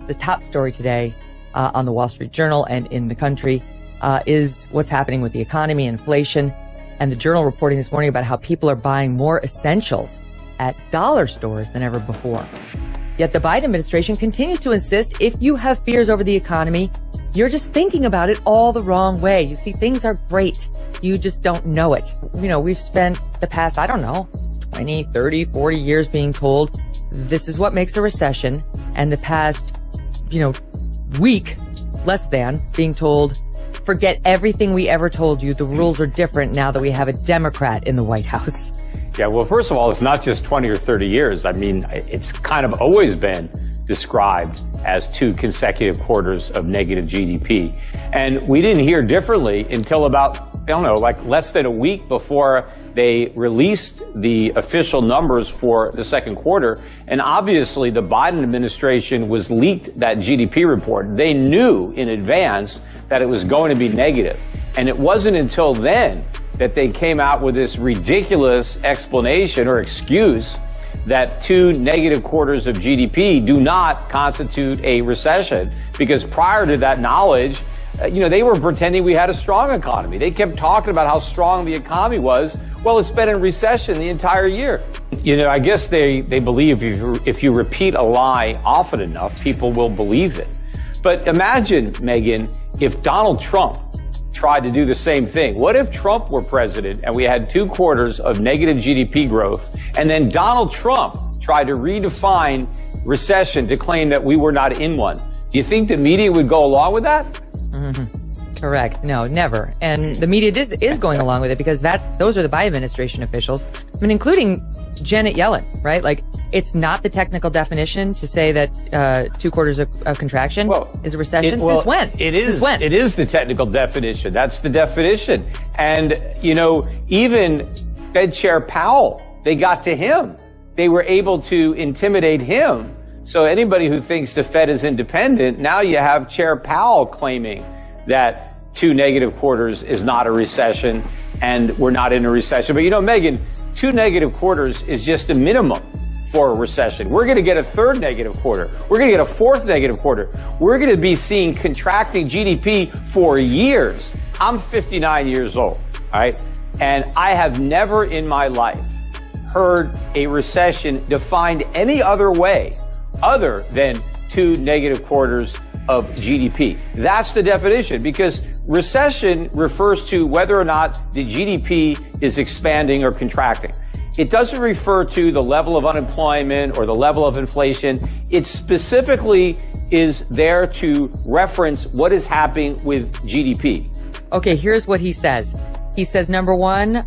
The top story today on the Wall Street Journal and in the country is what's happening with the economy, inflation, and the Journal reporting this morning about how people are buying more essentials at dollar stores than ever before. Yet the Biden administration continues to insist if you have fears over the economy, you're just thinking about it all the wrong way. You see, things are great. You just don't know it. You know, we've spent the past, 20, 30, 40 years being told this is what makes a recession. And the past, week, less than, being told, forget everything we ever told you. The rules are different now that we have a Democrat in the White House. Yeah, well, first of all, it's not just 20 or 30 years. I mean, it's kind of always been described as 2 consecutive quarters of negative GDP. And we didn't hear differently until about, less than a week before they released the official numbers for the second quarter. And obviously, the Biden administration was leaked that GDP report. They knew in advance that it was going to be negative. And it wasn't until then that they came out with this ridiculous explanation or excuse that 2 negative quarters of GDP do not constitute a recession, because prior to that knowledge, they were pretending we had a strong economy. They kept talking about how strong the economy was. Well, it's been in recession the entire year. I guess they believe if you repeat a lie often enough, people will believe it. But imagine, Megyn, if Donald Trump tried to do the same thing. What if Trump were president and we had 2 quarters of negative GDP growth, and then Donald Trump tried to redefine recession to claim that we were not in one? Do you think the media would go along with that? Mm-hmm. Correct. No, never. And the media is going along with it because those are the Biden administration officials. I mean, including Janet Yellen, right? Like, it's not the technical definition to say that 2 quarters of contraction is a recession. Since when? It is. Since when? It is the technical definition. That's the definition. And, even Fed Chair Powell, they got to him. They were able to intimidate him. So anybody who thinks the Fed is independent, now you have Chair Powell claiming that 2 negative quarters is not a recession and we're not in a recession. But Megyn, 2 negative quarters is just a minimum for a recession. We're going to get a 3rd negative quarter. We're going to get a 4th negative quarter. We're going to be seeing contracting GDP for years. I'm 59 years old, all right? And I have never in my life heard a recession defined any other way other than 2 negative quarters of GDP. That's the definition, because recession refers to whether or not the GDP is expanding or contracting. It doesn't refer to the level of unemployment or the level of inflation. It specifically is there to reference what is happening with GDP. Okay, here's what he says. He says, number one,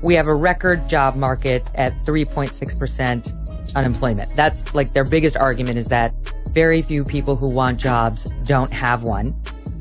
we have a record job market at 3.6% unemployment. That's like their biggest argument, is that very few people who want jobs don't have one.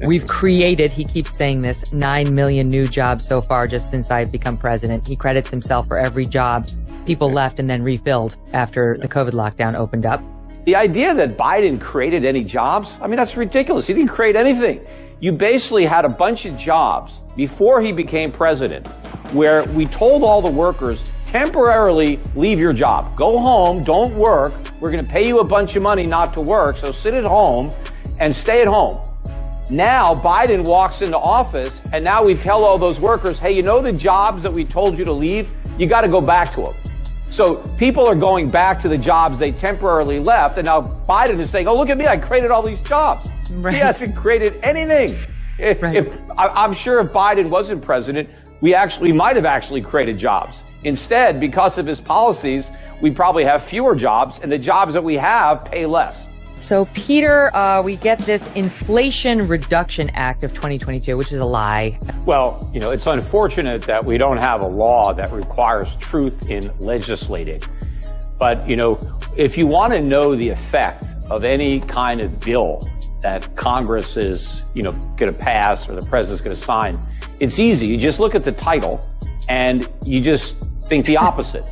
We've created, he keeps saying this, 9 million new jobs so far just since I've become president. He credits himself for every job people left and then refilled after the COVID lockdown opened up. The idea that Biden created any jobs, that's ridiculous. He didn't create anything. You basically had a bunch of jobs before he became president where we told all the workers, temporarily leave your job. Go home, don't work. We're going to pay you a bunch of money not to work, so sit at home and stay at home. Now Biden walks into office and now we tell all those workers, hey, the jobs that we told you to leave, you got to go back to them. So people are going back to the jobs they temporarily left, and now Biden is saying, oh, look at me, I created all these jobs. Right. He hasn't created anything. Right. I'm sure if Biden wasn't president, we might have actually created jobs. Instead, because of his policies, we probably have fewer jobs, and the jobs that we have pay less. So, Peter, we get this Inflation Reduction Act of 2022, which is a lie. Well, it's unfortunate that we don't have a law that requires truth in legislating. But, if you want to know the effect of any kind of bill that Congress is, going to pass or the president's going to sign, it's easy. You just look at the title and you just think the opposite.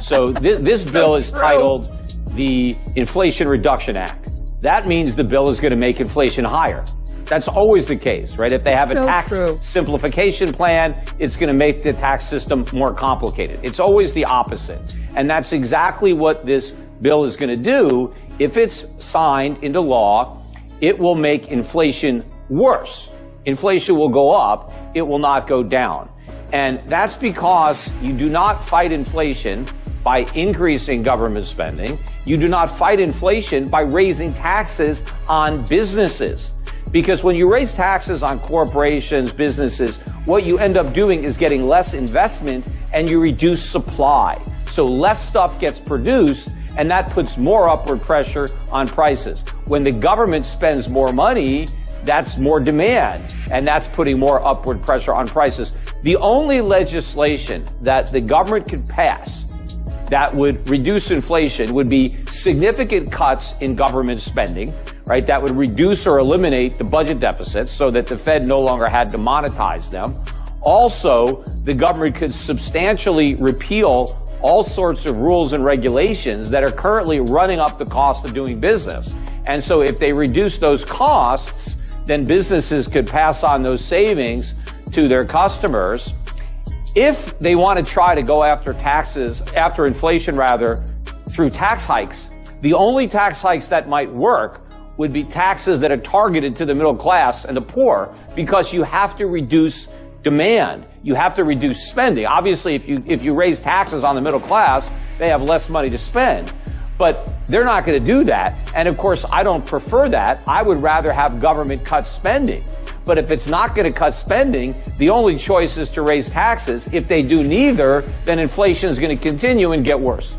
So this bill is titled the Inflation Reduction Act. That means the bill is going to make inflation higher. That's always the case, right? If they have a tax simplification plan, it's going to make the tax system more complicated. It's always the opposite. And that's exactly what this bill is going to do, if it's signed into law, it will make inflation worse. Inflation will go up, it will not go down. And that's because you do not fight inflation by increasing government spending. You do not fight inflation by raising taxes on businesses. Because when you raise taxes on corporations, businesses, what you end up doing is getting less investment and you reduce supply. So less stuff gets produced, and that puts more upward pressure on prices. When the government spends more money, that's more demand, and that's putting more upward pressure on prices. The only legislation that the government could pass that would reduce inflation would be significant cuts in government spending, right? That would reduce or eliminate the budget deficits so that the Fed no longer had to monetize them. Also, the government could substantially repeal all sorts of rules and regulations that are currently running up the cost of doing business. And so if they reduce those costs, then businesses could pass on those savings to their customers. If they want to try to go after taxes, after inflation rather, through tax hikes, the only tax hikes that might work would be taxes that are targeted to the middle class and the poor, because you have to reduce demand. You have to reduce spending. Obviously, if you raise taxes on the middle class, they have less money to spend. But they're not going to do that. And of course, I don't prefer that. I would rather have government cut spending. But if it's not going to cut spending, the only choice is to raise taxes. If they do neither, then inflation is going to continue and get worse.